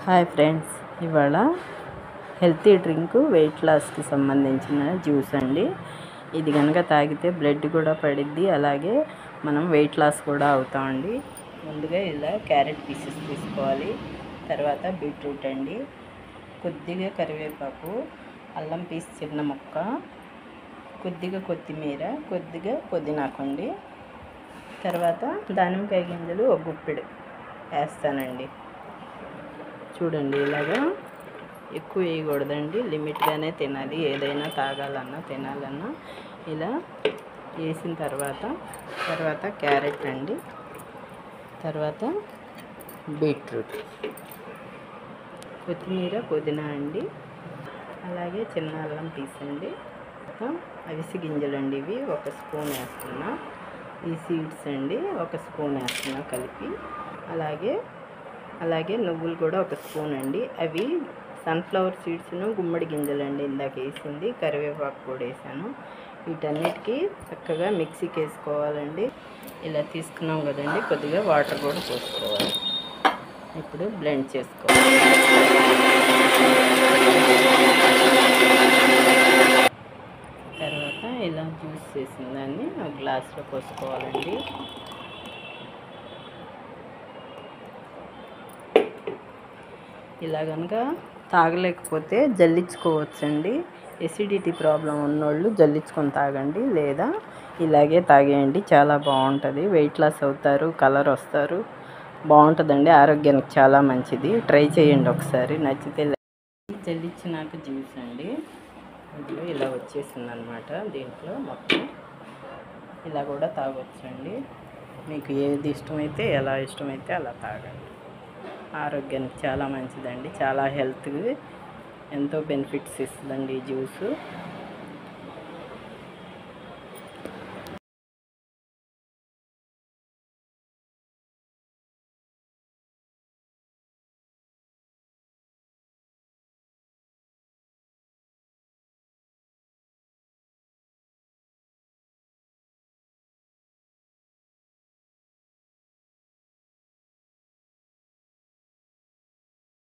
Hi friends, ఇవాళ healthy drink wait లాస్కి సంబంధించిన జ్యూస్ అండి. ఇది కనుక తాగితే బ్లడ్ కూడా పడిద్ది, అలాగే మనం వెయిట్ లాస్ కూడా అవుతామండి. ముందుగా ఇలా క్యారెట్ పీసెస్ తీసుకోవాలి. తర్వాత బీట్రూట్ అండి, కొద్దిగా కరివేపాకు, అల్లం పీస్ చిన్న ముక్క, కొద్దిగా కొత్తిమీర, కొద్దిగా పుదీనాకండి. తర్వాత దానిమ్మకాయ గింజలు ఒక గుప్పెడు వేస్తానండి. చూడండి, ఇలాగా ఎక్కువ వేయకూడదండి, లిమిట్గానే తినాలి. ఏదైనా తాగాలన్నా తినాలన్నా ఇలా వేసిన తర్వాత క్యారెట్ అండి, తర్వాత బీట్రూట్, కొత్తిమీర, పుదీనా అండి, అలాగే చిన్న అల్లం పీస్ అండి, అవిసి గింజలు అండి, ఇవి ఒక స్పూన్ వేస్తున్నా. ఈ సీడ్స్ అండి ఒక స్పూన్ వేస్తున్నా కలిపి. అలాగే నువ్వులు కూడా ఒక స్పూన్ అండి. అవి సన్ఫ్లవర్ సీడ్స్ను గుమ్మడి గింజలు అండి, ఇందాక వేసింది. కరివేపాకు కూడా వేసాను. వీటన్నిటికీ చక్కగా మిక్సీకి వేసుకోవాలండి. ఇలా తీసుకున్నాం కదండి, కొద్దిగా వాటర్ కూడా పోసుకోవాలి. ఇప్పుడు బ్లెండ్ చేసుకోవాలి. తర్వాత ఇలా జ్యూస్ చేసిన దాన్ని ఒక గ్లాస్లో పోసుకోవాలండి. ఇలా కనుక తాగలేకపోతే జల్లించుకోవచ్చండి. ఎసిడిటీ ప్రాబ్లం ఉన్నోళ్ళు జల్లించుకొని తాగండి, లేదా ఇలాగే తాగేయండి. చాలా బాగుంటుంది, వెయిట్ లాస్ అవుతారు, కలర్ వస్తారు, బాగుంటుందండి. ఆరోగ్యానికి చాలా మంచిది. ట్రై చేయండి ఒకసారి, నచ్చితే. జల్లించినాక జ్యూస్ అండి, ఇందులో ఇలా వచ్చేసింది అనమాట. దీంట్లో మొత్తం ఇలా కూడా తాగొచ్చండి. మీకు ఏది ఇష్టమైతే, ఎలా ఇష్టమైతే అలా తాగండి. ఆరోగ్యానికి చాలా మంచిదండి, చాలా హెల్త్కి ఎంతో బెనిఫిట్స్ ఇస్తుందండి ఈ జ్యూసు.